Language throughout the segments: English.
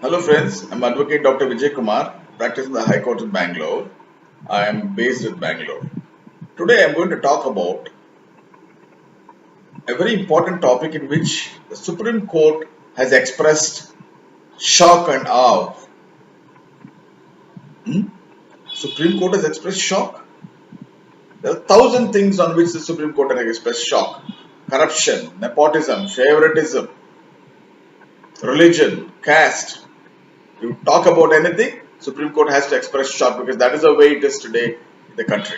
Hello friends, I'm Advocate Dr. Vijay Kumar, practicing the High Court in Bangalore. I am based in Bangalore. Today I'm going to talk about a very important topic in which the Supreme Court has expressed shock and awe. Supreme Court has expressed shock. There are 1,000 things on which the Supreme Court has expressed shock. Corruption, nepotism, favoritism, religion, caste. You talk about anything, Supreme Court has to express shock because that is the way it is today in the country.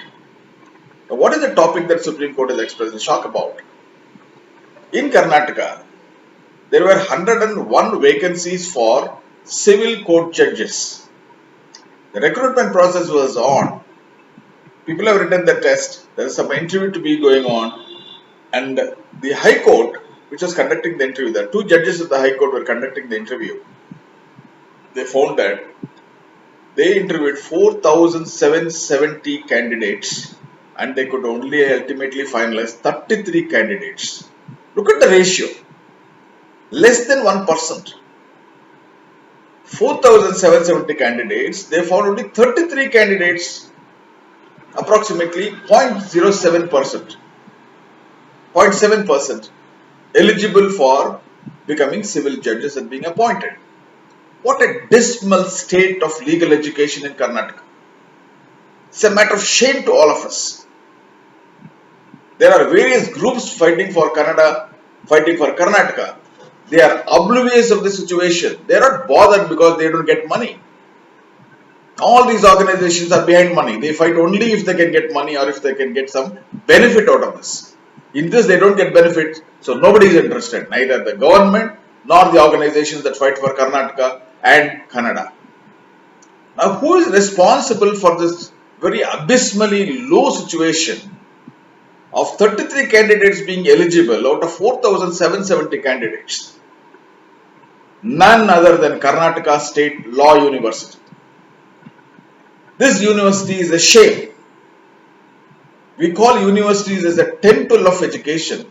Now, what is the topic that Supreme Court has expressed shock about? In Karnataka, there were 101 vacancies for civil court judges. The recruitment process was on. People have written the test. There is some interview to be going on. And the High Court, which was conducting the interview, the two judges of the High Court were conducting the interview. They found that they interviewed 4,770 candidates and they could only ultimately finalize 33 candidates. Look at the ratio. Less than 1%. 4,770 candidates, they found only 33 candidates, approximately 0.07%, 0.7% eligible for becoming civil judges and being appointed. What a dismal state of legal education in Karnataka. It's a matter of shame to all of us. There are various groups fighting for Kannada, fighting for Karnataka. They are oblivious of the situation. They are not bothered because they don't get money. All these organizations are behind money. They fight only if they can get money or if they can get some benefit out of this. In this, they don't get benefit, so nobody is interested. Neither the government nor the organizations that fight for Karnataka and Kannada. Now, who is responsible for this very abysmally low situation of 33 candidates being eligible out of 4,770 candidates? None other than Karnataka State Law University. This university is a shame. We call universities as a temple of education.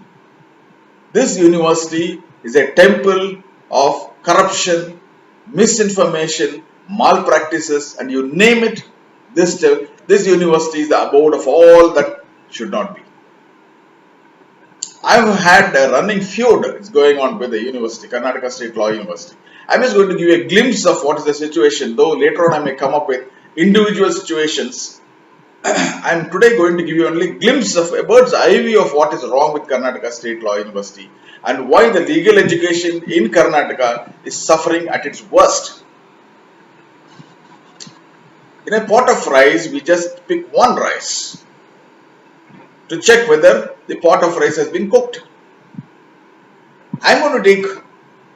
This university is a temple of corruption, misinformation, malpractices, and you name it, this university is the abode of all that should not be. I've had a running feud is going on with the university, Karnataka State Law University. I'm just going to give you a glimpse of what is the situation, though later on I may come up with individual situations. I'm today going to give you only a glimpse of a bird's eye view of what is wrong with Karnataka State Law University and why the legal education in Karnataka is suffering at its worst. In a pot of rice, we just pick one rice to check whether the pot of rice has been cooked. I'm going to take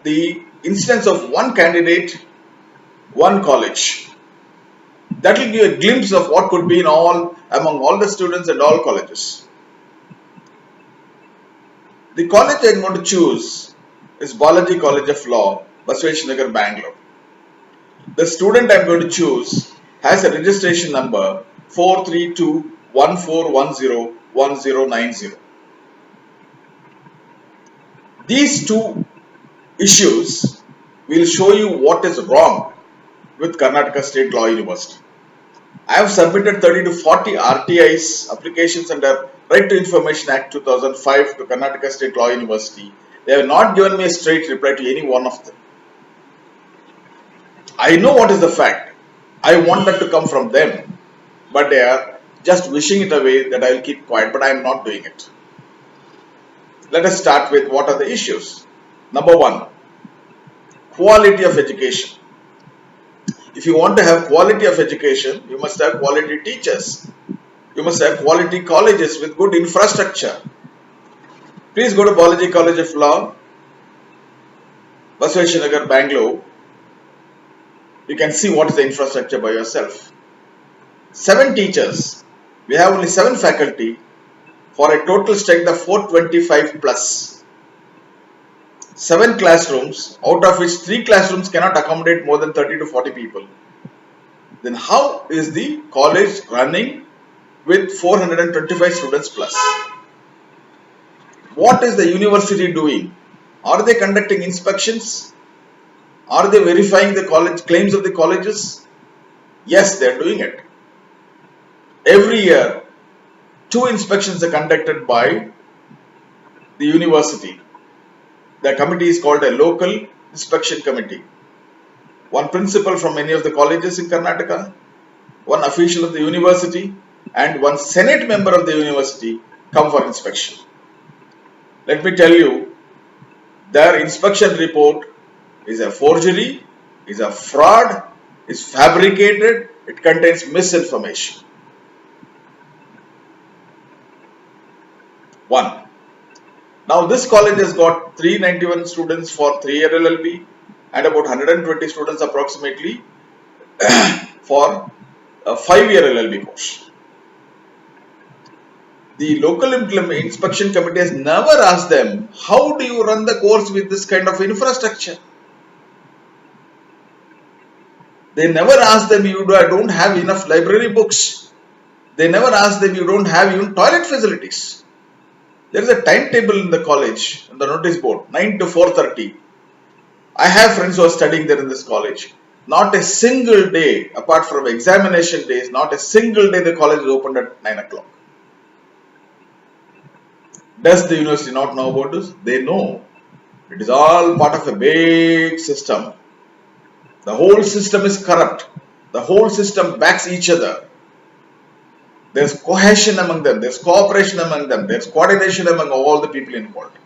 the instance of one candidate, one college. That will give a glimpse of what could be among all the students and all colleges. The college I am going to choose is Balaji College of Law, Basaveshnagar, Bangalore. The student I am going to choose has a registration number 43214101090. These two issues will show you what is wrong with Karnataka State Law University. I have submitted 30 to 40 RTIs applications under Right to Information Act 2005 to Karnataka State Law University. They have not given me a straight reply to any one of them. I know what is the fact. I want that to come from them, but they are just wishing it away that I will keep quiet, but I am not doing it. Let us start with what are the issues. Number one, quality of education. If you want to have quality of education, you must have quality teachers. You must have quality colleges with good infrastructure. Please go to Balaji College of Law, Basaveshnagar, Bangalore. You can see what is the infrastructure by yourself. 7 teachers. We have only 7 faculty for a total strength of 425 plus. 7 classrooms, out of which 3 classrooms cannot accommodate more than 30 to 40 people. Then how is the college running with 425 students plus? What is the university doing? Are they conducting inspections? Are they verifying the college claims of the colleges? Yes, they are doing it. Every year, 2 inspections are conducted by the university. The committee is called a local inspection committee. One principal from any of the colleges in Karnataka, one official of the university, and one senate member of the university come for inspection. Let me tell you, their inspection report is a forgery, is a fraud, is fabricated, it contains misinformation. 1. Now this college has got 391 students for 3-year LL.B and about 120 students approximately for a 5-year LL.B course. The local inspection committee has never asked them, how do you run the course with this kind of infrastructure? They never asked them, you don't have enough library books. They never asked them, you don't have even toilet facilities. There is a timetable in the college, on the notice board, 9 to 4:30. I have friends who are studying there in this college. Not a single day, apart from examination days, not a single day the college is opened at 9 o'clock. Does the university not know about this? They know. It is all part of a big system. The whole system is corrupt. The whole system backs each other. There is cohesion among them. There is cooperation among them. There is coordination among all the people involved.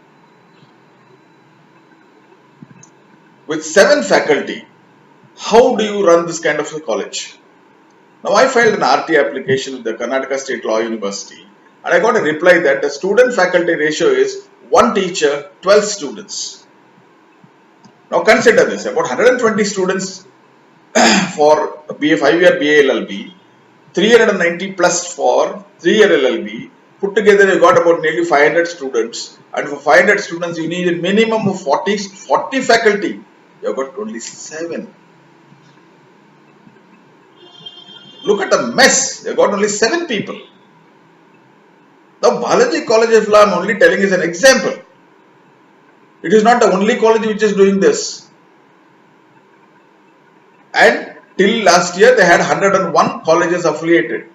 With 7 faculty, how do you run this kind of a college? Now I filed an RT application with the Karnataka State Law University and I got a reply that the student faculty ratio is 1 teacher, 12 students. Now consider this, about 120 students for a 5-year BA LL.B, 390 plus for 3-year LL.B, put together you got about nearly 500 students, and for 500 students you need a minimum of 40 faculty, you have got only 7. Look at the mess, you have got only 7 people. Now Balaji College of Law, I am only telling as an example. It is not the only college which is doing this. And till last year they had 101 colleges affiliated.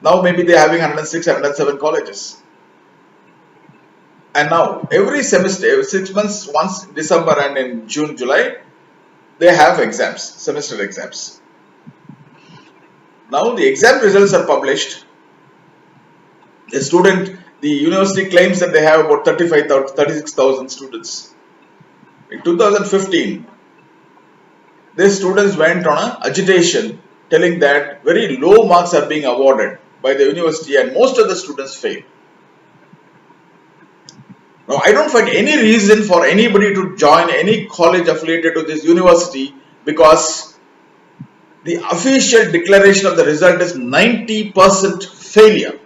Now maybe they are having 106, 107 colleges. And now every semester, every 6 months, once in December and in June, July, they have exams, semester exams. Now the exam results are published. The university claims that they have about 36,000 students. In 2015, these students went on an agitation telling that very low marks are being awarded by the university and most of the students fail. Now, I don't find any reason for anybody to join any college affiliated to this university because the official declaration of the result is 90% failure.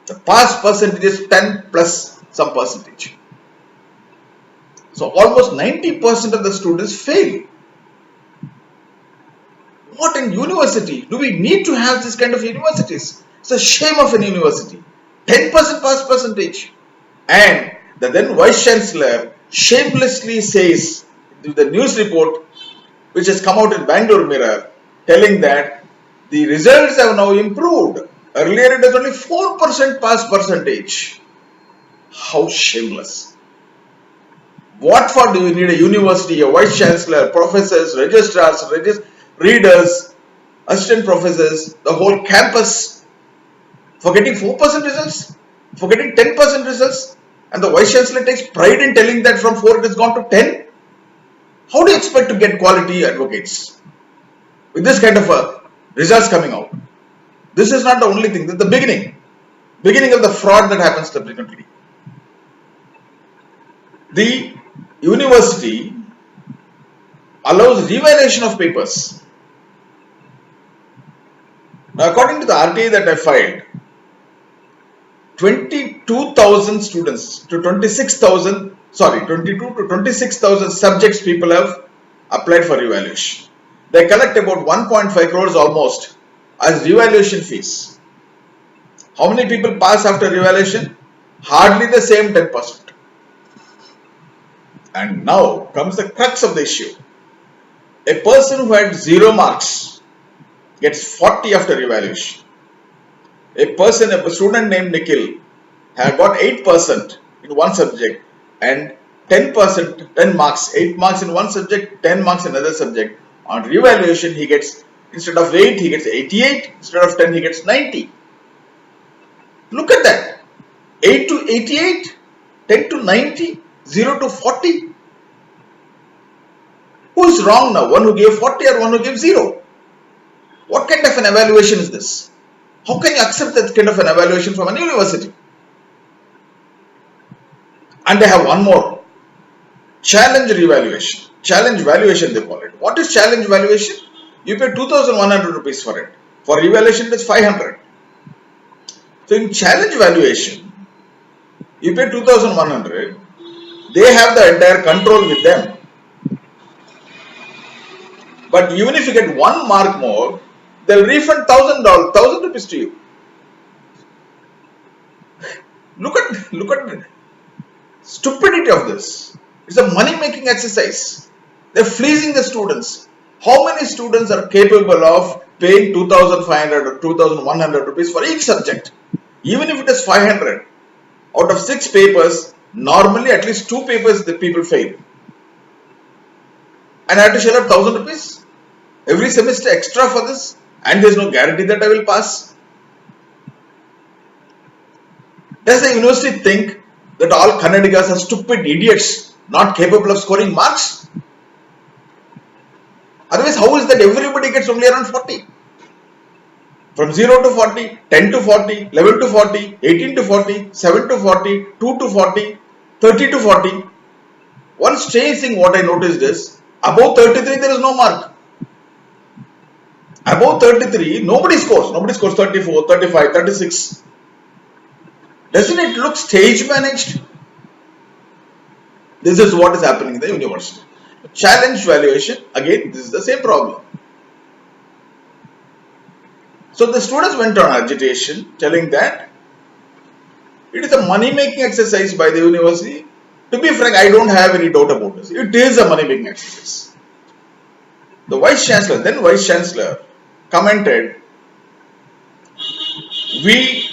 The pass percentage is 10 plus some percentage. So almost 90% of the students fail. What in university? Do we need to have this kind of universities? It's a shame of an university. 10% pass percentage. And the then Vice Chancellor shamelessly says in the news report which has come out in Bangalore Mirror telling that the results have now improved. Earlier it was only 4% pass percentage. How shameless. What for do you need a university, a vice chancellor, professors, registrars, readers, assistant professors, the whole campus for getting 4% results, for getting 10% results, and the vice chancellor takes pride in telling that from 4 it has gone to 10? How do you expect to get quality advocates with this kind of results coming out? This is not the only thing, this is the beginning of the fraud that happens subsequently. The university allows revaluation of papers. Now, according to the RTA that I filed, 22,000 students to 22 to 26,000 subjects people have applied for revaluation. They collect about 1.5 crores almost as revaluation fees. How many people pass after revaluation? Hardly the same 10%. And now comes the crux of the issue. A person who had 0 marks gets 40 after evaluation. A student named Nikhil had got 8% in one subject and 10%, 10 marks, 8 marks in one subject, 10 marks in another subject. On revaluation, he gets, instead of 8, he gets 88, instead of 10, he gets 90. Look at that. 8 to 88, 10 to 90, 0 to 40. Who is wrong now? One who gave 40 or one who gave 0? What kind of an evaluation is this? How can you accept that kind of an evaluation from an university? And they have one more. Challenge revaluation. Challenge valuation they call it. What is challenge valuation? You pay 2,100 rupees for it. For revaluation it is 500. So in challenge valuation, you pay 2,100. They have the entire control with them. But even if you get 1 mark more, they'll refund $1,000 rupees to you. Look at the stupidity of this. It's a money-making exercise. They're fleecing the students. How many students are capable of paying 2,500 or 2,100 rupees for each subject? Even if it is 500, out of 6 papers, normally at least 2 papers the people fail. And I have to shell out 1,000 rupees every semester extra for this, and there is no guarantee that I will pass. Does the university think that all Kannadigas are stupid idiots, not capable of scoring marks? Otherwise, how is that everybody gets only around 40? From 0 to 40, 10 to 40, 11 to 40, 18 to 40, 7 to 40, 2 to 40, 30 to 40. One strange thing what I noticed is, above 33 there is no mark. Above 33, nobody scores. Nobody scores 34, 35, 36. Doesn't it look stage managed? This is what is happening in the university. Challenge valuation, again, this is the same problem. So the students went on agitation telling that it is a money-making exercise by the university. To be frank, I don't have any doubt about this. It is a money-making exercise. The Vice Chancellor, commented, we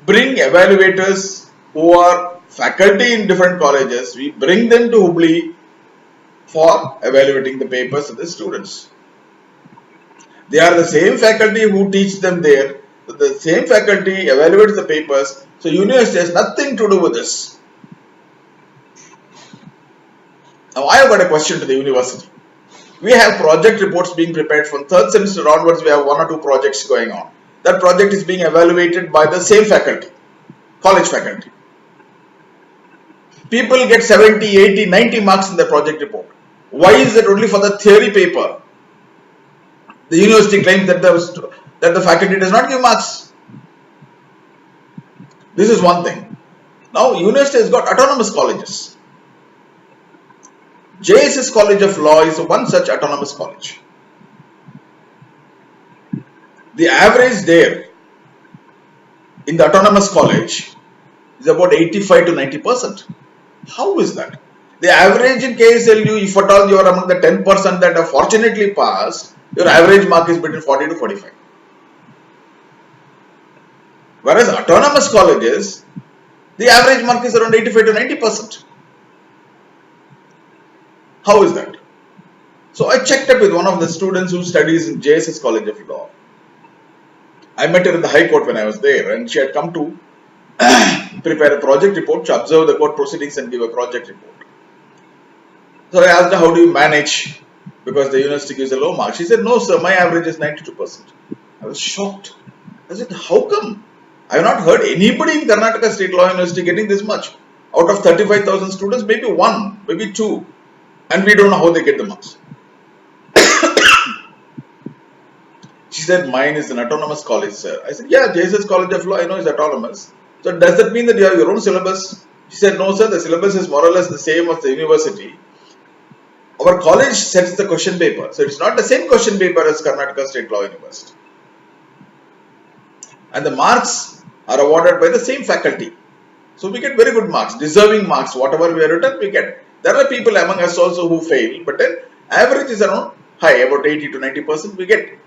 bring evaluators who are faculty in different colleges, we bring them to Hubli for evaluating the papers of the students. They are the same faculty who teach them there, the same faculty evaluates the papers, so university has nothing to do with this. Now I have got a question to the university. We have project reports being prepared from 3rd semester onwards. We have 1 or 2 projects going on. That project is being evaluated by the same faculty, college faculty. People get 70, 80, 90 marks in the project report. Why is that only for the theory paper? The university claims that the faculty does not give marks. This is one thing. Now, university has got autonomous colleges. JSS College of Law is one such autonomous college. The average there in the autonomous college is about 85 to 90%. How is that? The average in KSLU, if at all you are among the 10% that have fortunately passed, your average mark is between 40 to 45. Whereas autonomous colleges, the average mark is around 85 to 90%. How is that? So I checked up with one of the students who studies in JSS College of Law. I met her in the High Court when I was there, and she had come to prepare a project report to observe the court proceedings and give a project report. So I asked her, how do you manage? Because the university gives a low mark. She said, no sir, my average is 92%. I was shocked. I said, how come? I have not heard anybody in Karnataka State Law University getting this much. Out of 35,000 students, maybe 1, maybe 2. And we don't know how they get the marks. She said, mine is an autonomous college, sir. I said, yeah, JSS College of Law, I know is autonomous. So does that mean that you have your own syllabus? She said, no sir, the syllabus is more or less the same as the university. Our college sets the question paper. So it's not the same question paper as Karnataka State Law University. And the marks are awarded by the same faculty. So we get very good marks, deserving marks. Whatever we have written, we get. There are people among us also who fail, but then average is around high, about 80 to 90% we get.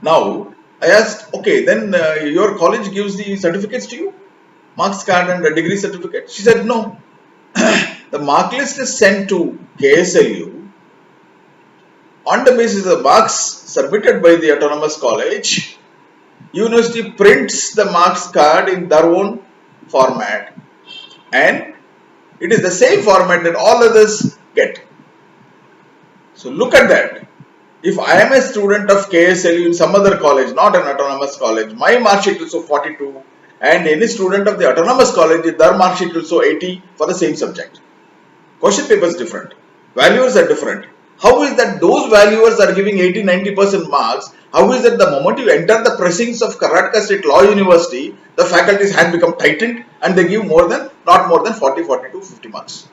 Now, I asked, okay, then your college gives the certificates to you? Marks card and a degree certificate? She said, no. The mark list is sent to KSLU. On the basis of marks submitted by the autonomous college, university prints the marks card in their own format, and it is the same format that all others get. So look at that. If I am a student of KSLU in some other college, not an autonomous college, my mark sheet will show 42, and any student of the autonomous college, their mark sheet will show 80 for the same subject. Question paper is different. Valuers are different. How is that those valuers are giving 80-90% marks? How is that the moment you enter the precincts of Karnataka State Law University, the faculty's hand become tightened and they give not more than 40, 42, 50 marks?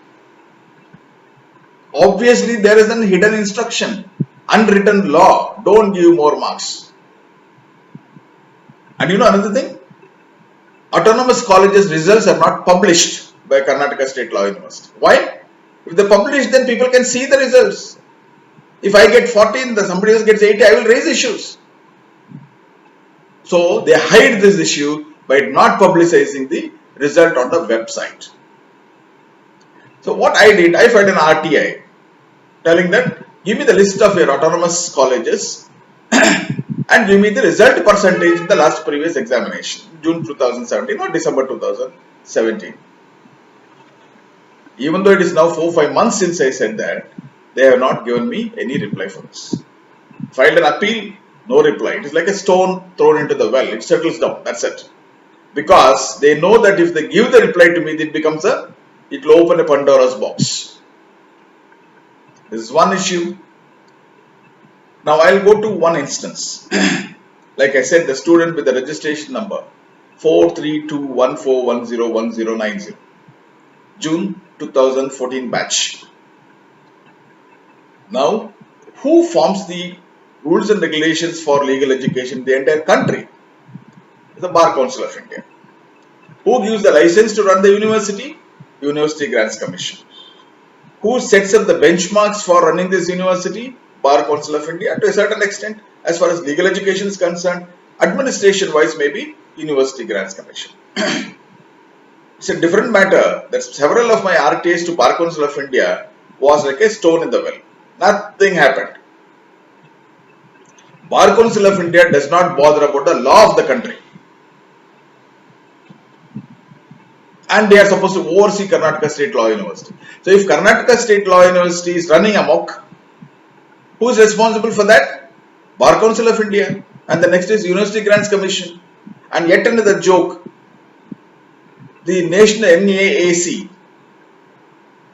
Obviously, there is a hidden instruction, unwritten law. Don't give more marks. And you know another thing? Autonomous colleges results are not published by Karnataka State Law University. Why? If they publish, then people can see the results. If I get 14, somebody else gets 80, I will raise issues. So they hide this issue by not publicizing the result on the website. So what I did, I filed an RTI telling that give me the list of your autonomous colleges and give me the result percentage in the last previous examination, June 2017 or December 2017. Even though it is now 4-5 months since I said that, they have not given me any reply for this. Filed an appeal, no reply. It is like a stone thrown into the well. It settles down. That's it. Because they know that if they give the reply to me, it will open a Pandora's box. This is one issue. Now I'll go to one instance. Like I said, the student with the registration number 43214101090, June 2014 batch. Now, who forms the rules and regulations for legal education in the entire country? The Bar Council of India. Who gives the license to run the university? University Grants Commission. Who sets up the benchmarks for running this university? Bar Council of India. To a certain extent, as far as legal education is concerned, administration wise maybe University Grants Commission. It's a different matter that several of my RTAs to Bar Council of India was like a stone in the well. Nothing happened. Bar Council of India does not bother about the law of the country. And they are supposed to oversee Karnataka State Law University. So if Karnataka State Law University is running amok, who is responsible for that? Bar Council of India. And the next is University Grants Commission. And yet another joke. The National NAAC,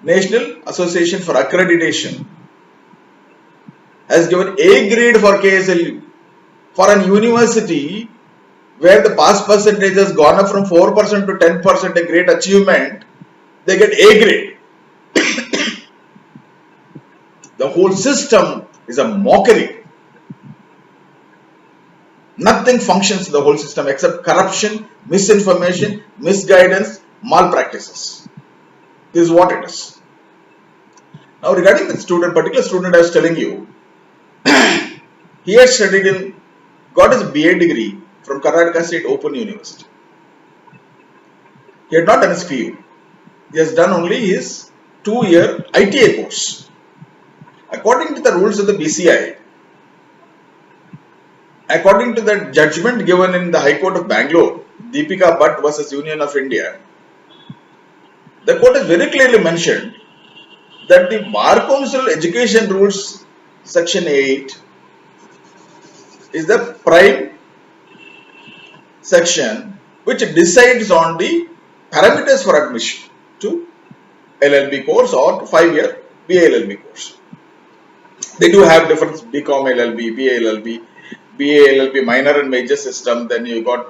National Association for Accreditation, has given A grade for KSLU. For an university where the pass percentage has gone up from 4% to 10%, a great achievement, they get A grade. The whole system is a mockery. Nothing functions in the whole system except corruption, misinformation, misguidance, malpractices. This is what it is. Now regarding the particular student I was telling you, he has studied got his BA degree from Karnataka State Open University. He had not done his PU. He has done only his 2-year ITA course. According to the rules of the BCI, according to the judgment given in the High Court of Bangalore, Deepika Bhatt versus Union of India, the court has very clearly mentioned that the Bar Council Education Rules Section 8 is the prime section which decides on the parameters for admission to LL.B course or to 5-year BA LL.B course. They do have different BCom LL.B, BA LL.B, BA LL.B minor and major system, then you got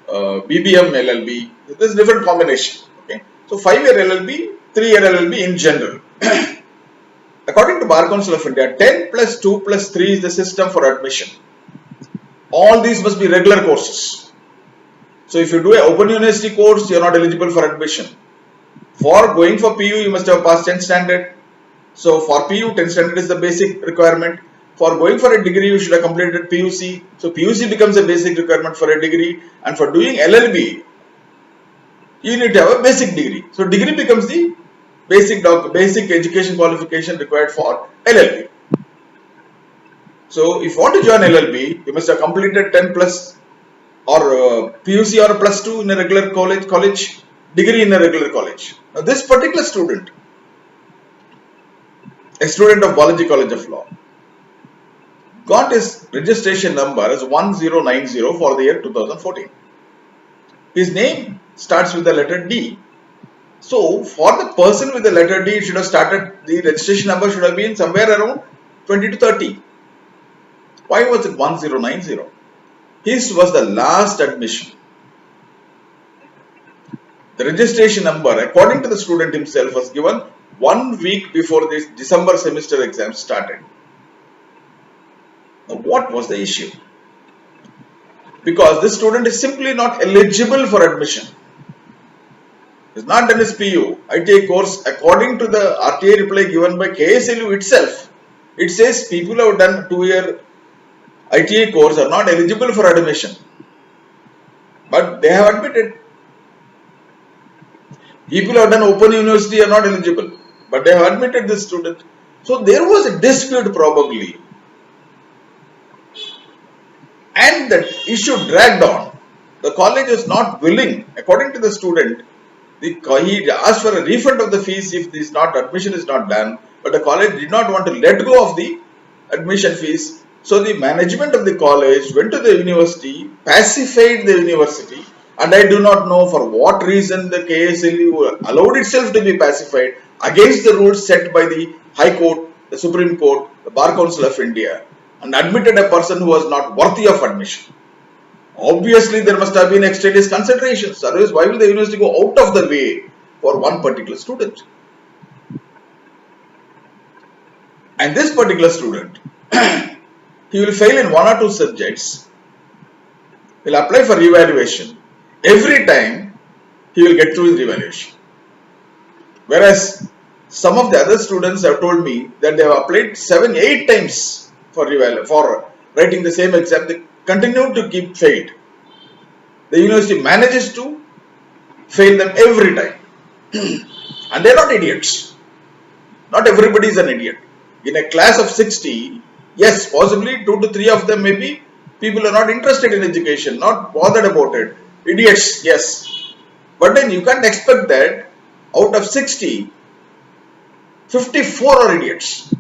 BBM LL.B. This is different combination. Okay, so 5-year LL.B, 3-year LL.B in general. According to Bar Council of India, 10 plus 2 plus 3 is the system for admission. All these must be regular courses. So if you do an open university course, you are not eligible for admission. For going for PU, you must have passed 10th standard. So for PU, 10 standard is the basic requirement. For going for a degree, you should have completed PUC. So PUC becomes a basic requirement for a degree. And for doing LL.B, you need to have a basic degree. So degree becomes the basic education qualification required for LL.B. So if you want to join LL.B, you must have completed 10 plus or PUC or plus 2 in a regular college, degree in a regular college. Now this particular student, a student of Balaji College of Law, got his registration number as 1090 for the year 2014. His name starts with the letter D. So for the person with the letter D, it should have started, the registration number should have been somewhere around 20 to 30. Why was it 1090? His was the last admission. The registration number, according to the student himself, was given 1 week before this December semester exam started. Now, what was the issue? Because this student is simply not eligible for admission. He has not done his PU, ITA course. According to the RTA reply given by KSLU itself, it says people who have done 2-year ITA course are not eligible for admission. But they have admitted. People who have done open university are not eligible, but they have admitted this student. So there was a dispute probably. And the issue dragged on. The college is not willing, according to the student, he asked for a refund of the fees if this admission is not done, but the college did not want to let go of the admission fees. So the management of the college went to the university, pacified the university, and I do not know for what reason the KSLU allowed itself to be pacified against the rules set by the High Court, the Supreme Court, the Bar Council of India, and admitted a person who was not worthy of admission. Obviously, there must have been extraneous considerations. Otherwise, why will the university go out of the way for one particular student? And this particular student, he will fail in 1 or 2 subjects. He will apply for revaluation. Every time, he will get through his revaluation. Whereas, some of the other students have told me that they have applied 7-8 times for writing the same exam. They continue to keep failed. The university manages to fail them every time. And they are not idiots. Not everybody is an idiot. In a class of 60, yes, possibly 2 to 3 of them may be people are not interested in education, not bothered about it. Idiots, yes. But then you can't expect that out of 60, 54 are idiots.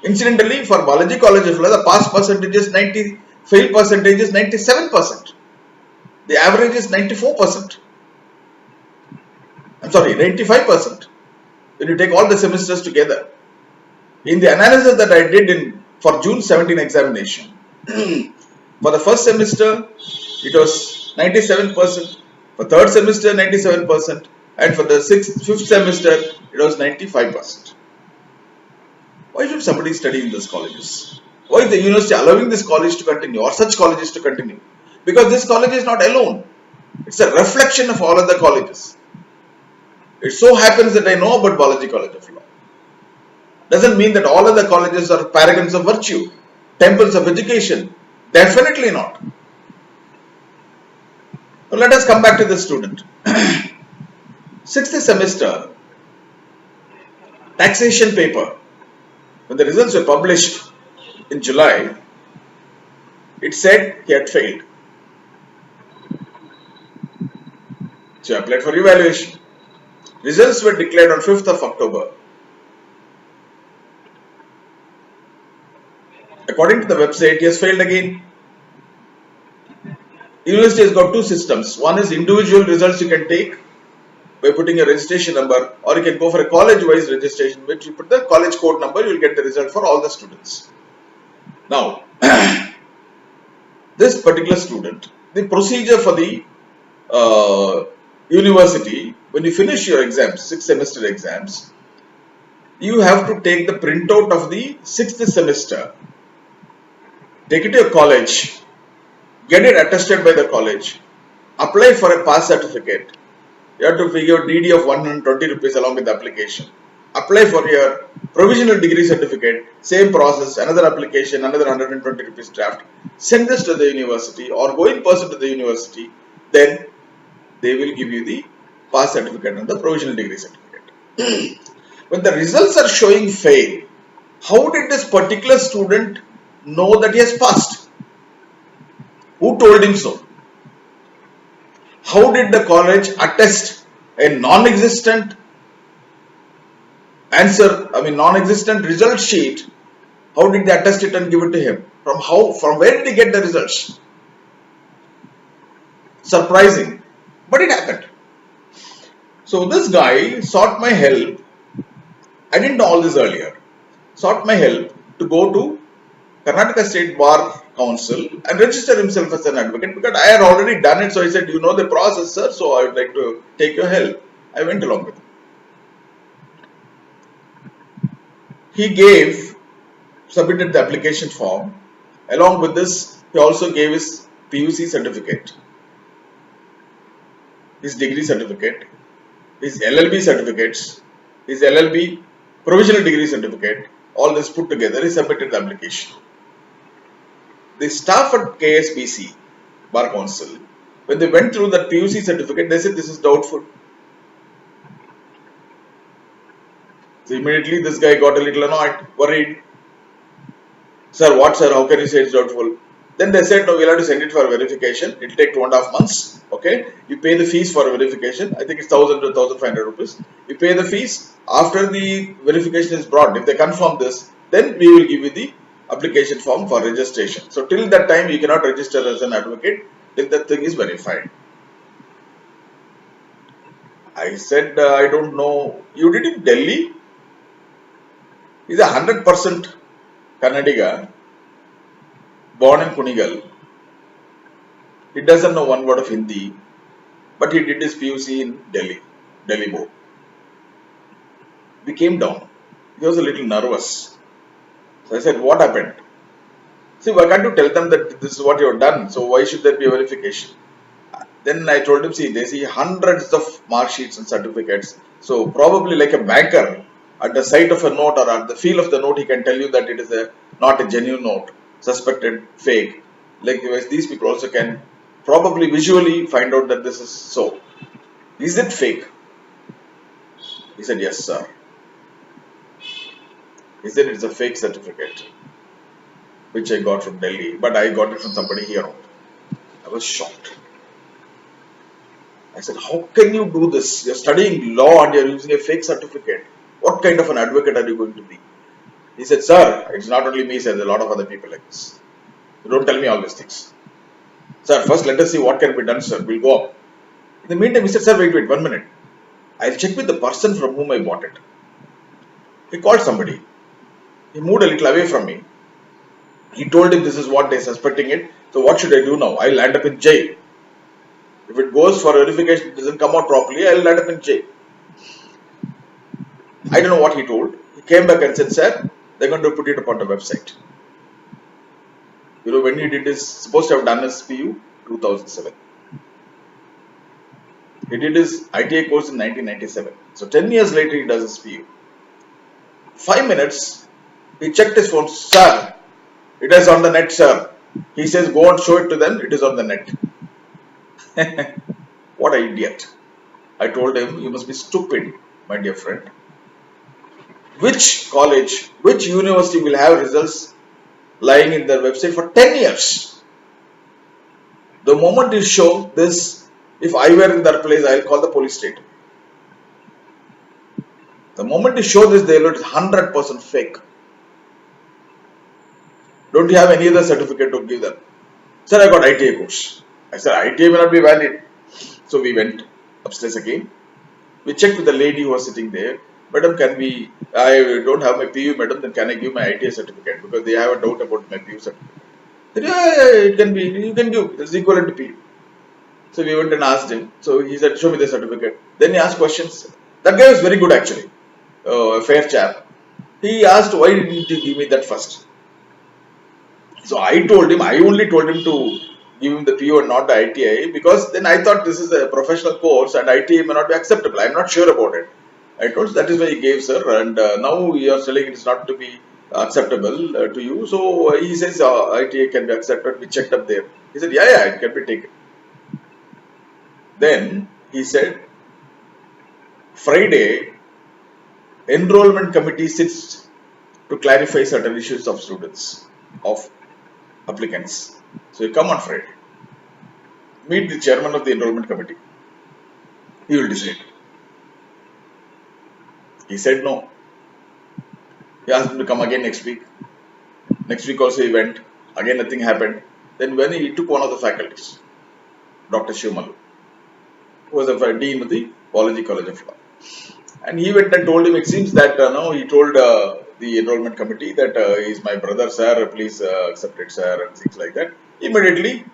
Incidentally, for Balaji College of Law, the pass percentage is 90, fail percentage is 97%. The average is 94%. I'm sorry, 95%. When you take all the semesters together. In the analysis that I did for June 17 examination, for the first semester, it was 97%. For third semester, 97%. And for the fifth semester, it was 95%. Why should somebody study in these colleges? Why is the university allowing this college to continue or such colleges to continue? Because this college is not alone. It's a reflection of all other colleges. It so happens that I know about Balaji College of Law. Doesn't mean that all other colleges are paragons of virtue, temples of education. Definitely not. So let us come back to the student. 6th semester, taxation paper. When the results were published in July, it said he had failed. So he applied for evaluation. Results were declared on 5th of October. According to the website, he has failed again. University has got 2 systems. One is individual results you can take by putting a registration number, or you can go for a college-wise registration, which you put the college code number, you will get the result for all the students. Now, this particular student, the procedure for the university, when you finish your exams, 6th semester exams, you have to take the printout of the 6th semester, take it to your college, get it attested by the college, apply for a pass certificate. You have to figure DD of 120 rupees along with the application. apply for your provisional degree certificate, same process, another application, another 120 rupees draft, send this to the university or go in person to the university, then they will give you the pass certificate and the provisional degree certificate. When the results are showing fail, how did this particular student know that he has passed? Who told him so? How did the college attest a non-existent non-existent result sheet? How did they attest it and give it to him? From where did he get the results? Surprising, but it happened. So this guy sought my help. I didn't know all this earlier. Sought my help to go to Karnataka State Bar Council and register himself as an advocate because I had already done it. So I said, you know the process, sir, so I would like to take your help. I went along with him. He submitted the application form. Along with this, he also gave his PUC certificate, his degree certificate, his LL.B certificates, his LL.B provisional degree certificate, all this put together, he submitted the application. The staff at KSBC Bar Council, when they went through the PUC certificate, they said this is doubtful. So immediately this guy got a little annoyed, worried. Sir, what sir, how can you say it's doubtful? Then they said, no, we'll have to send it for verification. It will take 2.5 months. Okay, you pay the fees for verification. I think it's 1,000 to 1,500 rupees. You pay the fees. After the verification is brought, if they confirm this, then we will give you the application form for registration. So till that time, you cannot register as an advocate till that thing is verified. I said, I don't know. You did in Delhi? He's a 100% Kannadiga, born in Kunigal. He doesn't know one word of Hindi, but he did his PUC in Delhi board. We came down. He was a little nervous. So I said, what happened? See, why can't you tell them that this is what you have done? So why should there be a verification? Then I told him, see, they see hundreds of mark sheets and certificates. So probably like a banker, at the sight of a note or at the feel of the note, he can tell you that it is not a genuine note, suspected fake. Likewise, these people also can probably visually find out that this is so. Is it fake? He said, yes, sir. He said it's a fake certificate, which I got from Delhi, but I got it from somebody here. I was shocked. I said, how can you do this? You're studying law and you're using a fake certificate. What kind of an advocate are you going to be? He said, sir, it's not only me, sir, there's a lot of other people like this. You don't tell me all these things. Sir, first let us see what can be done, sir. We'll go up. In the meantime, he said, sir, wait, 1 minute. I'll check with the person from whom I bought it. He called somebody. He moved a little away from me. He told him this is what they're suspecting it. So what should I do now? I'll land up in jail. If it goes for verification, it doesn't come out properly, I'll land up in jail. I don't know what he told. He came back and said, sir, they're going to put it up on the website. You know, when he did his, supposed to have done his PU, 2007. He did his ITA course in 1997. So 10 years later, he does his PU. 5 minutes, he checked his phone. Sir, it is on the net, sir. He says, go and show it to them. It is on the net. What an idiot. I told him, you must be stupid, my dear friend. Which college, which university will have results lying in their website for 10 years? The moment you show this, if I were in their place, I'll call the police state. The moment you show this, they will, it's 100% fake. Don't you have any other certificate to give them? Sir, I got ITA course. I said, ITA may not be valid. So we went upstairs again. We checked with the lady who was sitting there. Madam, I don't have my PU, madam, then can I give my ITA certificate? Because they have a doubt about my PU certificate. Said, yeah, it can be, you can give, it's equivalent to PU. So we went and asked him. So he said, show me the certificate. Then he asked questions. That guy was very good actually, a fair chap. He asked, why didn't you give me that first? So I only told him to give him the PU and not the ITA, because then I thought this is a professional course and ITA may not be acceptable. I'm not sure about it. I told that is why he gave, sir, and now you are telling it is not to be acceptable to you. So he says ITA can be accepted. We checked up there. He said, yeah, it can be taken. Then he said, Friday, enrollment committee sits to clarify certain issues of students, of applicants. So you come on Friday, meet the chairman of the enrollment committee. He will decide. He said no. He asked him to come again next week. Next week also he went. Again nothing happened. Then when he took one of the faculties, Dr. Shivamallu, who was the dean of the Biology College of Law, and he went and told him, it seems that he told the enrollment committee that he is my brother, sir, please accept it, sir, and things like that. Immediately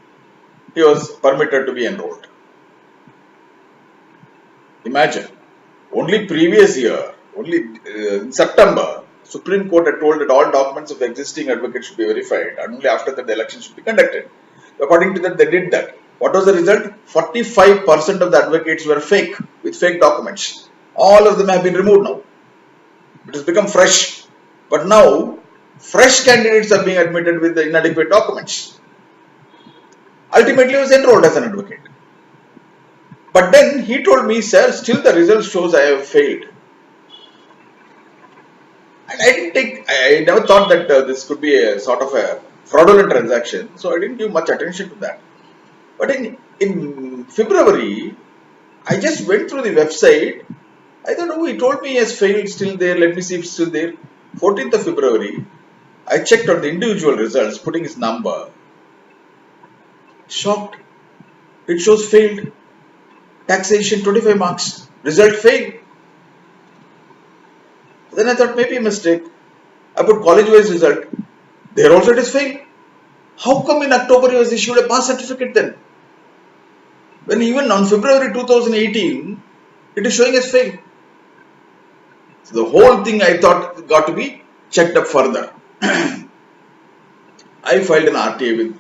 he was permitted to be enrolled. Imagine, only previous year, only in September, Supreme Court had told that all documents of the existing advocate should be verified and only after that the election should be conducted. According to that, they did that. What was the result? 45% of the advocates were fake, with fake documents. All of them have been removed now. It has become fresh. But now, fresh candidates are being admitted with the inadequate documents. Ultimately, he was enrolled as an advocate. But then he told me, sir, still the result shows I have failed. And I never thought that this could be a sort of a fraudulent transaction. So I didn't give much attention to that. But in February, I just went through the website. I thought, oh, he told me he has failed, still there. Let me see if it's still there. 14th of February, I checked on the individual results, putting his number. Shocked. It shows failed. Taxation 25 marks. Result failed. Then I thought maybe a mistake. I put college-wise result. There also it is failed. How come in October he was issued a pass certificate then? When even on February 2018, it is showing as failed. So the whole thing I thought got to be checked up further. I filed an RTA with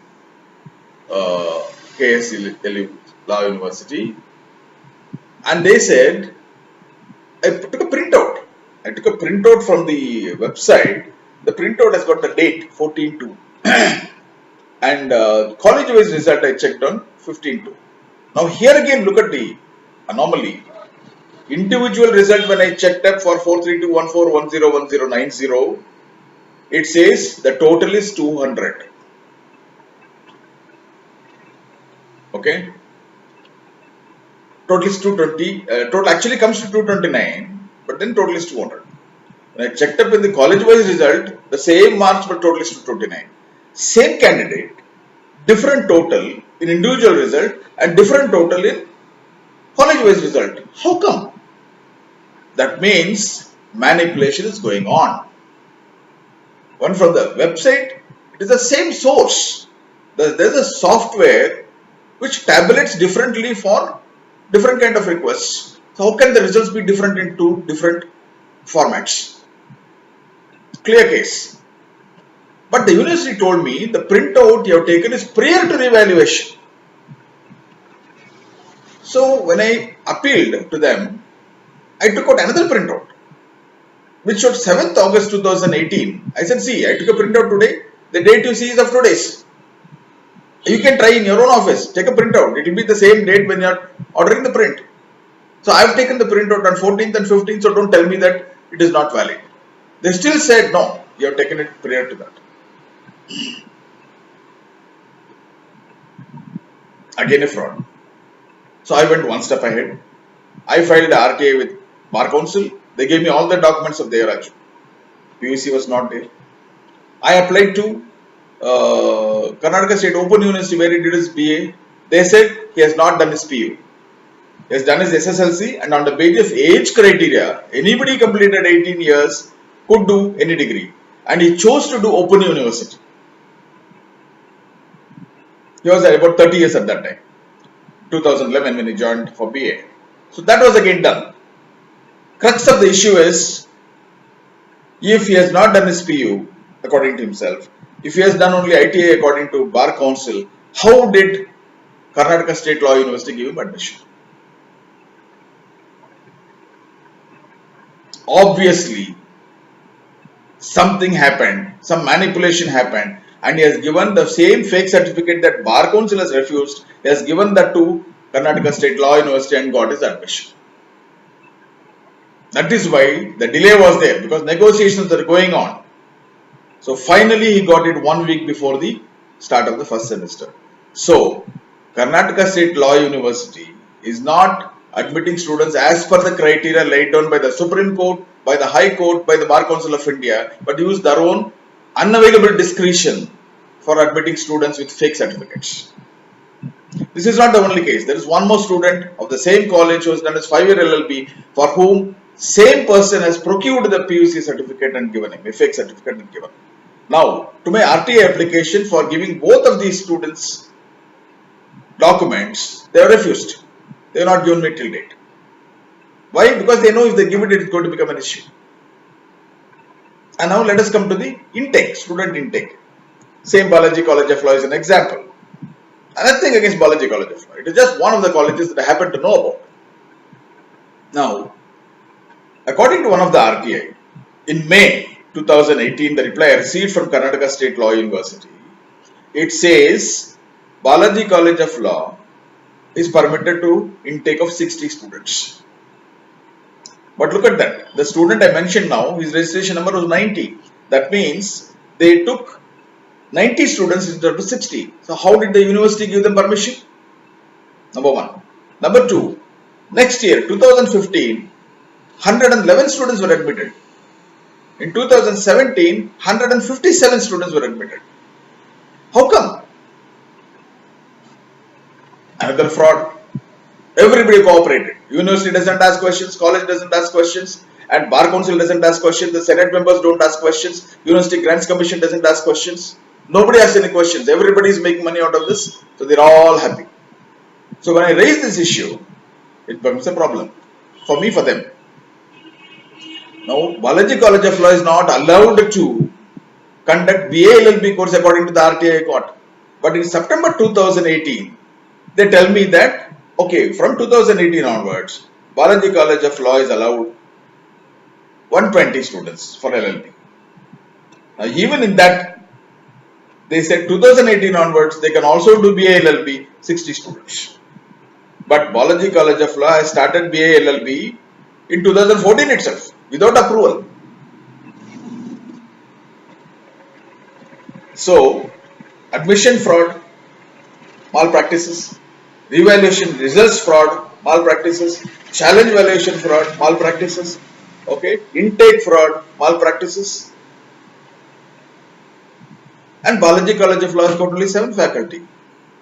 KSLU Law University, and they said, I took a printout. I took a printout from the website. The printout has got the date 14/2 and college-wise result I checked on 15/2. Now here again look at the anomaly. Individual result when I checked up for 43214101090, it says the total is 200. Okay. Total is 220. Total actually comes to 229, but then total is 200. When I checked up in the college-wise result, the same marks but total is 229. Same candidate, different total in individual result and different total in college-wise result. How come? That means manipulation is going on. One from the website, it is the same source. There is a software which tabulates differently for different kind of requests. So how can the results be different in two different formats? Clear case. But the university told me the printout you have taken is prior to revaluation. So when I appealed to them, I took out another printout which showed 7th August 2018. I said, see, I took a printout today. The date you see is of today's. You can try in your own office. Take a printout. It will be the same date when you are ordering the print. So I have taken the printout on 14th and 15th. So don't tell me that it is not valid. They still said no. You have taken it prior to that. Again a fraud. So I went one step ahead. I filed the RTA with Bar Council. They gave me all the documents of their actual. PUC was not there. I applied to Karnataka State Open University where he did his BA. They said he has not done his PU. He has done his SSLC, and on the basis of age criteria, anybody completed 18 years could do any degree. And he chose to do Open University. He was about 30 years at that time. 2011 when he joined for BA. So that was again done. Crux of the issue is, if he has not done his PU according to himself, if he has done only ITA according to Bar Council, how did Karnataka State Law University give him admission? obviously something happened, some manipulation happened, and he has given the same fake certificate that Bar Council has refused. He has given that to Karnataka State Law University and got his admission. That is why the delay was there, because negotiations are going on. So finally he got it 1 week before the start of the first semester. So Karnataka State Law University is not admitting students as per the criteria laid down by the Supreme Court, by the High Court, by the Bar Council of India, but use their own unavailable discretion for admitting students with fake certificates. This is not the only case. There is one more student of the same college who has done his 5-year LL.B. for whom same person has procured the PUC certificate and given him a fake certificate and given. Now, to my RTA application for giving both of these students documents, they are refused. They are not given me till date. Why? Because they know if they give it, it is going to become an issue. And now let us come to the intake, student intake. Same Balaji College of Law is an example. And nothing against Balaji College of Law. It is just one of the colleges that I happen to know about. Now, according to one of the RTI, in May 2018, the reply I received from Karnataka State Law University, it says Balaji College of Law is permitted to intake of 60 students. But look at that. The student I mentioned now, his registration number was 90. That means they took 90 students instead of 60. So how did the university give them permission? Number one. Number two, next year, 2015, 111 students were admitted. In 2017, 157 students were admitted. How come? Another fraud. Everybody cooperated. University doesn't ask questions, college doesn't ask questions, and Bar Council doesn't ask questions, the Senate members don't ask questions, University Grants Commission doesn't ask questions. Nobody asks any questions. Everybody is making money out of this, so they're all happy. So when I raise this issue, it becomes a problem. For me, for them. Now, Balaji College of Law is not allowed to conduct BA LL.B. course according to the RTI court. But in September 2018, they tell me that, okay, from 2018 onwards, Balaji College of Law is allowed 120 students for LL.B. Now, even in that, they said 2018 onwards, they can also do BA LL.B. 60 students. But Balaji College of Law has started BA LL.B. in 2014 itself, without approval. So, admission fraud, malpractices, revaluation results fraud, malpractices, challenge valuation fraud, malpractices, okay, intake fraud, malpractices. And Balaji College of Law has got only 7 faculty.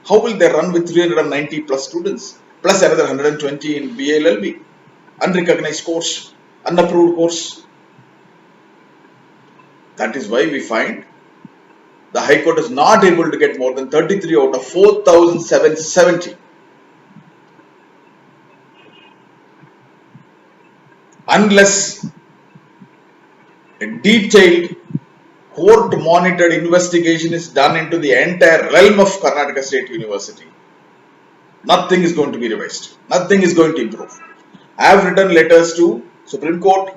How will they run with 390 plus students, plus another 120 in BA LL.B. Unrecognized course, unapproved course? That is why we find the High Court is not able to get more than 33 out of 4,770. Unless a detailed court-monitored investigation is done into the entire realm of Karnataka State University, nothing is going to be revised. Nothing is going to improve. I have written letters to Supreme Court,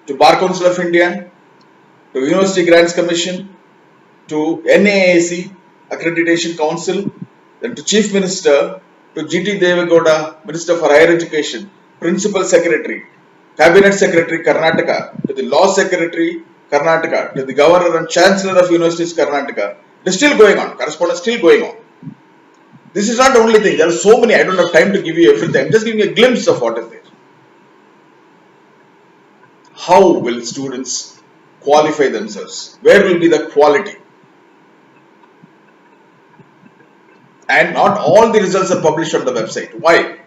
to Bar Council of India, to University Grants Commission, to NAAC, Accreditation Council, then to Chief Minister, to G.T. Devegowda, Minister for Higher Education, Principal Secretary, Cabinet Secretary Karnataka, to the Law Secretary Karnataka, to the Governor and Chancellor of Universities Karnataka. It is still going on. Correspondence still going on. This is not the only thing. There are so many. I don't have time to give you everything. I am just giving a glimpse of what is there. How will students qualify themselves? Where will be the quality? And not all the results are published on the website. Why?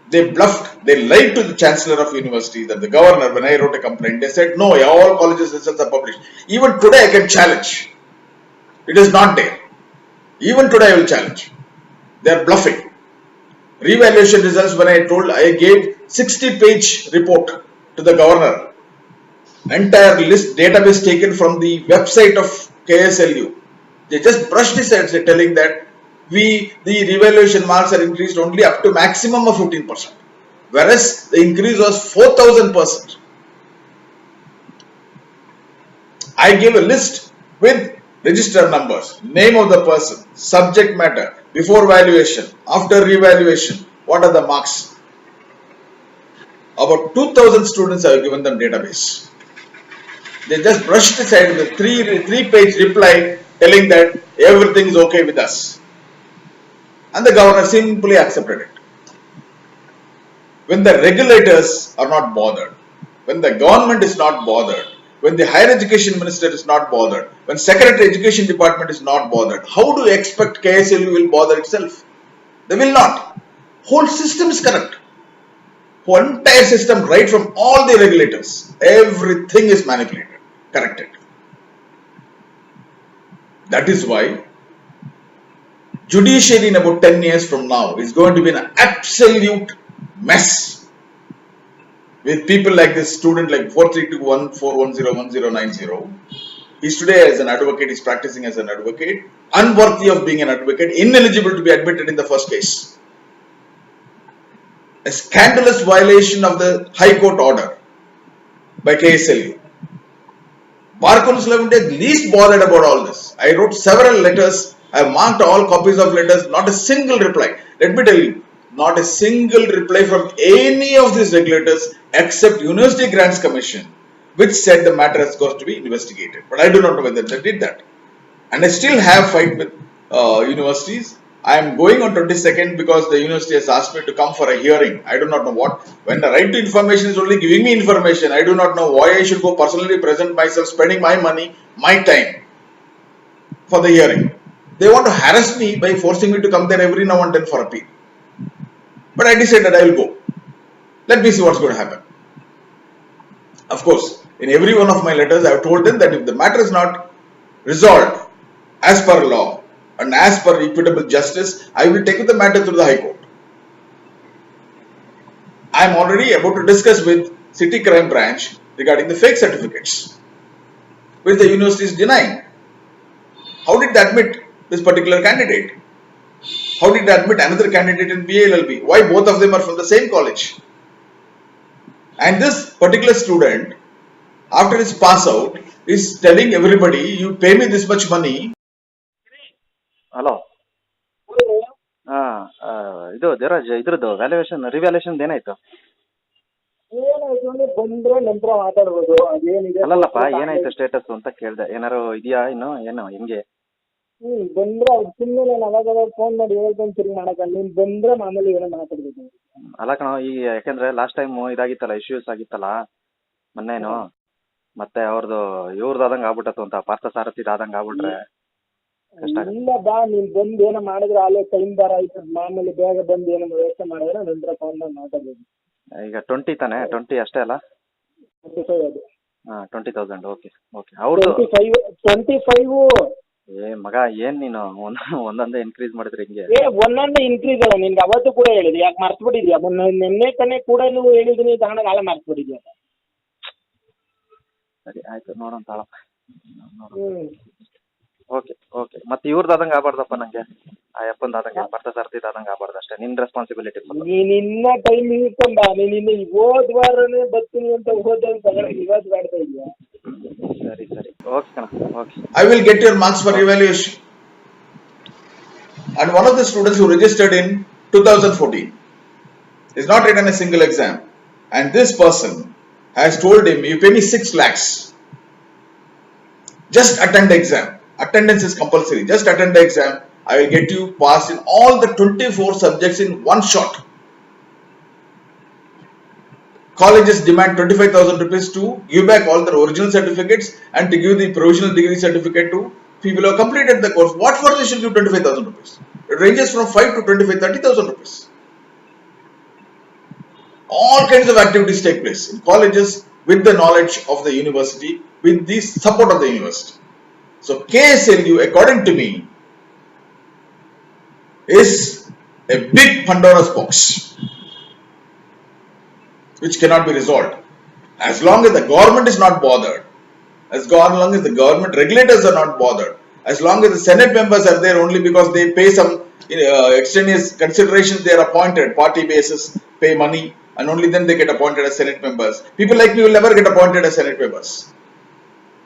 They bluffed, they lied to the Chancellor of University, that the Governor, when I wrote a complaint, they said, no, all colleges' results are published. Even today I can challenge. It is not there. Even today I will challenge. They are bluffing. Revaluation results, when I gave 60-page report to the Governor. Entire list, database taken from the website of KSLU. They just brushed his heads, telling that the revaluation marks are increased only up to maximum of 15%. whereas the increase was 4,000%. I gave a list with register numbers, name of the person, subject matter, before valuation, after revaluation, what are the marks. About 2,000 students I have given them database. They just brushed aside with a three-page reply telling that everything is okay with us. And the governor simply accepted it. When the regulators are not bothered, when the government is not bothered, when the higher education minister is not bothered, when secretary education department is not bothered, how do you expect KSLU will bother itself? They will not. Whole system is corrupt. Whole entire system, right from all the regulators, everything is manipulated, corrected. That is why judiciary in about 10 years from now is going to be an absolute mess with people like this student like 432141011090. He's today as an advocate, he's practicing as an advocate, unworthy of being an advocate, ineligible to be admitted in the first case. A scandalous violation of the High Court order by KSLU. Bar Council of India is least bothered about all this. I wrote several letters, I have marked all copies of letters, not a single reply. Let me tell you, not a single reply from any of these regulators except University Grants Commission, which said the matter has got to be investigated. But I do not know whether they did that. And I still have fight with universities. I am going on 22nd because the university has asked me to come for a hearing. I do not know what. When the right to information is only giving me information, I do not know why I should go personally present myself, spending my money, my time for the hearing. They want to harass me by forcing me to come there every now and then for appeal. But I decided I will go. Let me see what's going to happen. Of course, in every one of my letters, I have told them that if the matter is not resolved as per law and as per equitable justice, I will take the matter to the High Court. I am already about to discuss with City Crime Branch regarding the fake certificates, which the university is denying. How did they admit this particular candidate? How did they admit another candidate in LL.B? Why both of them are from the same college? And this particular student, after his pass out, is telling everybody, you pay me this much money. Hello ಇದು ದೇವರಾಜ್ ಇದ್ರದ್ದು valuation revaluation ಏನಾಯ್ತು? ಅಲ್ಲಲ್ಲಪ್ಪ, ಏನಾಯ್ತು status ಅಂತ ಕೇಳ್ದೆ. ಏನಾರು ಇದೆಯಾ ಇನ್ನು? ಏನು ಹೆಂಗೆ? ಬಂದ್ರೆ ಸುಮ್ಮನೆ ಅವಾಗ ಫೋನ್ ಮಾಡಿ ಹೇಳ್ಕೊಂಡು ತಿರುಗಿ ಮಾಡಕ್ಕಲ್ಲ. ನೀನ್ ಬಂದ್ರೆ ಮಾಮೂಲಿ ಏನೋ ಮಾತಾಡ್ಬೇಕು. ಅಲ್ಲ ಕಣೋ, ಈಗ ಯಾಕೆಂದ್ರೆ ಲಾಸ್ಟ್ ಟೈಮ್ ಇದಾಗಿತ್ತಲ್ಲ, ಇಶ್ಯೂಸ್ ಆಗಿತ್ತಲ್ಲ ಮೊನ್ನೇನು, ಮತ್ತೆ ಅವ್ರದ್ದು ಇವ್ರದಾದಂಗೆ ಆಗ್ಬಿಟ್ಟತ್ತು ಅಂತ, ಪಾರ್ಥ ಸಾರಥಿ ಆದಂಗೆ ಆಗ್ಬಿಟ್ರೆ ಇಲ್ಲ ಬಾ, ನೀನ್ ಬಂದು ಏನೋ ಮಾಡಿದ್ರೆ ಅಲ್ಲೇ ಟೈಮ್ ಬಾರ ಆಯ್ತು. ಮಾಮೂಲಿ ಬೇಗ ಬಂದು ಏನೋ ವ್ಯವಸ್ಥೆ ಮಾಡಿದ್ರೆ ನಂತರ ಫೋನ್ ಮಾಡಿ ಮಾತಾಡ್ಬೇಕು. ಈಗ 20 ತಾನೆ? 20 ಅಷ್ಟೇ ಅಲ್ಲ? 25 ಅದು. 20,000. Okay okay. ಅವ್ರದ್ದು 25. ಏ ಮಗ, ಏನ್ ನೀನು ಒಂದೊಂದೇ ಇನ್ಕ್ರೀಸ್ ಮಾಡಿದ್ರೆ ಹಿಂಗೆ? ಒಂದೊಂದೇ ಇನ್ಕ್ರೀಸ್ ಅಲ್ಲ, ನಿನ್ಗೆ ಅವತ್ತು ಕೂಡ ಹೇಳಿದೆ. ಯಾಕೆ ಮರ್ತ್ಬಿಟ್ಟಿದ್ಯಾ? ನಿನ್ನೆ ತಾನೇ ಕೂಡ ನೀವು ಹೇಳಿದೀನಿ, ತಗೊಂಡಾಗ ಅಲ್ಲ ಮರ್ತ್ಬಿಟ್ಟಿದ್ಯಾ? ಸರಿ ಆಯ್ತು, ನೋಡೋಣ ತಾಳ. Okay okay. ಮತ್ತೆ ಇವ್ರದಾದಂಗೆ ಆಗ್ಬಾರ್ದಪ್ಪ ನಂಗೆ, ಆ ಅಪ್ಪಂದಾದಂಗೆ, ಪಾರ್ಥ ಸಾರಥಿ ಆದಂಗೆ ಆಗ್ಬಾರ್ದು ಅಷ್ಟೇ. ನಿನ್ ರೆಸ್ಪಾನ್ಸಿಬಿಲಿಟಿ. ನೀನ್ ಇನ್ನ ಟೈಮ್ ಇಟ್ಕೊಂಡ, ನೀನ್ ಇನ್ನು ಹೋದ್ ವಾರನೇ ಬರ್ತೀನಿ ಅಂತ ಹೋದಂತ ಇವತ್ತು ಮಾಡ್ತಾ ಇದೀಯಾ? ಸರಿ ಸರಿ, ಓಕೆ ಕಣ, okay. I will get your marks for evaluation. And one of the students who registered in 2014 is not written a single exam, and this person has told him, you pay me 6 lakhs, just attend the exam. Attendance is compulsory. Just attend the exam. I will get you passed in all the 24 subjects in one shot. Colleges demand 25,000 rupees to give back all their original certificates and to give the provisional degree certificate to people who have completed the course. What for they should give 25,000 rupees? It ranges from 5 to 25, 30,000 rupees. All kinds of activities take place in colleges with the knowledge of the university, with the support of the university. So KSLU, according to me, is a big Pandora's box which cannot be resolved. As long as the government is not bothered, as long as the government regulators are not bothered, as long as the Senate members are there only because they pay some extraneous considerations, they are appointed, party basis, pay money and only then they get appointed as Senate members. People like me will never get appointed as Senate members.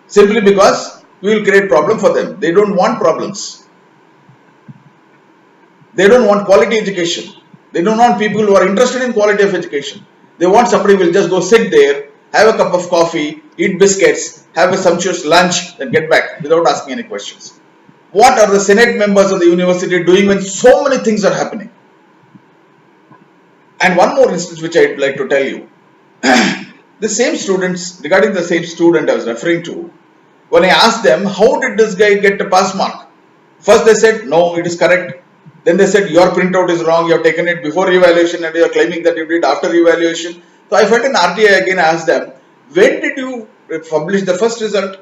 Simply because we will create problem for them. They don't want problems. They don't want quality education. They don't want people who are interested in quality of education. They want somebody who will just go sit there, have a cup of coffee, eat biscuits, have a sumptuous lunch, then get back without asking any questions. What are the Senate members of the university doing when so many things are happening? And one more instance which I would like to tell you. The same students, regarding the same student I was referring to, when I asked them, how did this guy get a pass mark? First they said, no, it is correct. Then they said, your printout is wrong, you have taken it before evaluation and you are claiming that you did after evaluation. So I felt an RTI again asked them, when did you publish the first result?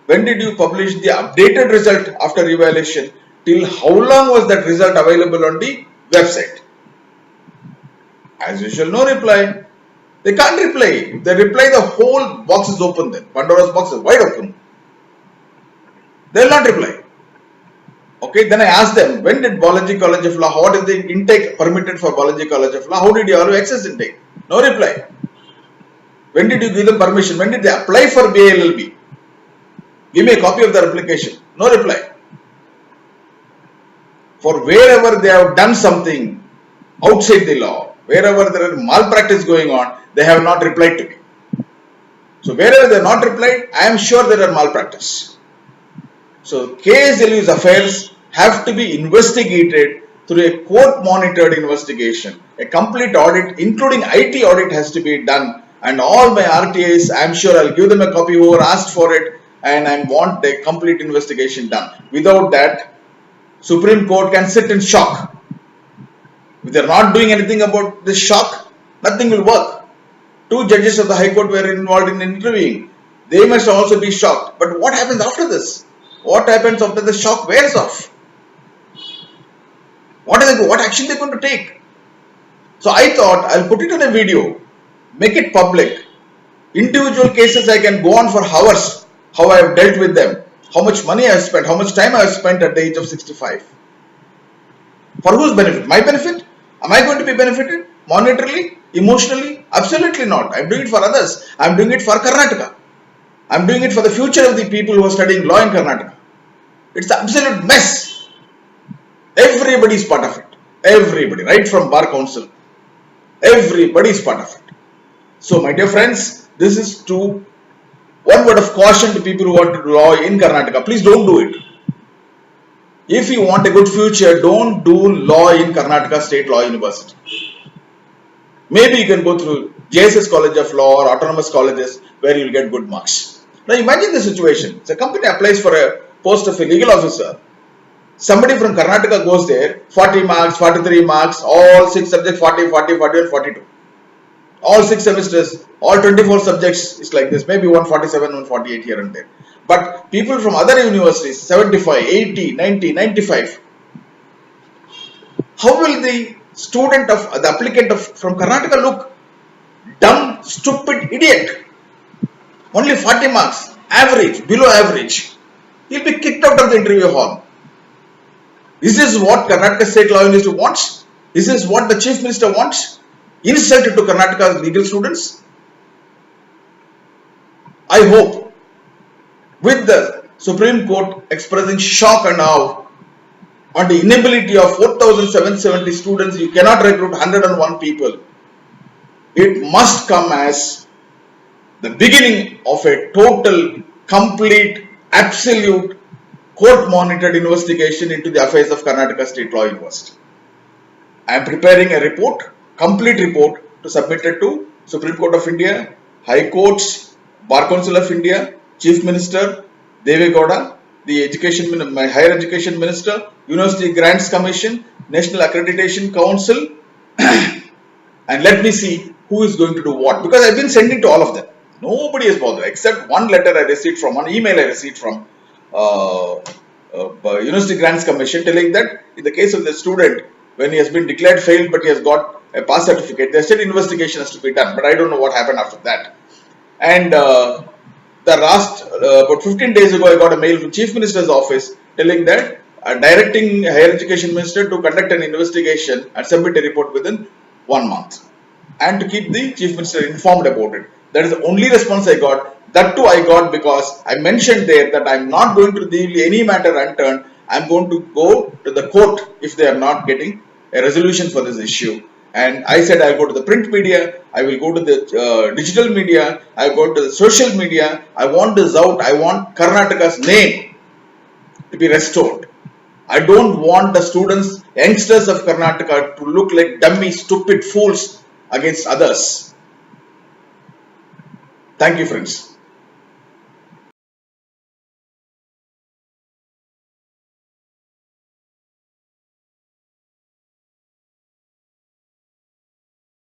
When did you publish the updated result after evaluation? Till how long was that result available on the website? As usual, no reply. They can't reply. If they reply, the whole box is open then. Pandora's box is wide open. They will not reply. Okay, then I asked them, when did Balaji College of Law, what is the intake permitted for Balaji College of Law? How did you allow access intake? No reply. When did you give them permission? When did they apply for LL.B? Give me a copy of their application. No reply. For wherever they have done something outside the law, wherever there is malpractice going on, they have not replied to me. So wherever they have not replied, I am sure there are malpractice. So KSLU's affairs have to be investigated through a court-monitored investigation. A complete audit, including IT audit, has to be done. And all my RTAs, I am sure I will give them a copy who asked for it, and I want a complete investigation done. Without that, Supreme Court can sit in shock. If they are not doing anything about this shock, nothing will work. 2 judges of the High Court were involved in interviewing. They must also be shocked. But what happens after this? What happens after the shock wears off? What action are they going to take? So I thought I'll put it on a video, make it public. Individual cases I can go on for hours, how I have dealt with them, how much money I have spent, how much time I have spent at the age of 65. For whose benefit? My benefit? Am I going to be benefited? Monetarily? Emotionally? Absolutely not. I am doing it for others. I am doing it for Karnataka. I am doing it for the future of the people who are studying law in Karnataka. It's an absolute mess. Everybody is part of it. Everybody, right from Bar Council. Everybody is part of it. So my dear friends, this is one word of caution to people who want to do law in Karnataka. Please don't do it. If you want a good future, don't do law in Karnataka State Law University. Maybe you can go through JSS College of Law or autonomous colleges where you will get good marks. Now imagine the situation. The company applies for a post of a legal officer. Somebody from Karnataka goes there, 40 marks, 43 marks, all 6 subjects, 40, 40, 41, 42. All 6 semesters, all 24 subjects is like this, maybe 147, 148 here and there. But people from other universities, 75, 80, 90, 95. How will the applicant from Karnataka look? Dumb, stupid, idiot. Only 40 marks, average, below average. He'll be kicked out of the interview hall. Is this what Karnataka State Law University wants? Is this what the Chief Minister wants? Insult to Karnataka's legal students? I hope, with the Supreme Court expressing shock and awe on the inability of 4,770 students, you cannot recruit 101 people. It must come as the beginning of a total, complete, absolute, court-monitored investigation into the affairs of Karnataka State Law University. I am preparing a report, complete report, to submit it to Supreme Court of India, High Courts, Bar Council of India, Chief Minister, Deve Gowda, my Higher Education Minister, University Grants Commission, National Accreditation Council, and let me see who is going to do what. Because I have been sending to all of them. Nobody has bothered, except one letter I received from, one email I received from University Grants Commission, telling that in the case of the student, when he has been declared failed but he has got a pass certificate, the state investigation has to be done. But I don't know what happened after that. And the last, about 15 days ago, I got a mail from Chief Minister's office telling that directing Higher Education Minister to conduct an investigation and submit a report within 1 month. and to keep the Chief Minister informed about it. That is the only response I got. That too I got because I mentioned there that I am not going to leave any matter unturned. I am going to go to the court if they are not getting a resolution for this issue. And I said I'll go to the print media, I will go to the digital media, I will go to the social media. I want this out. I want Karnataka's name to be restored. I don't want the students, youngsters of Karnataka to look like dummy, stupid fools against others. Thank you, friends.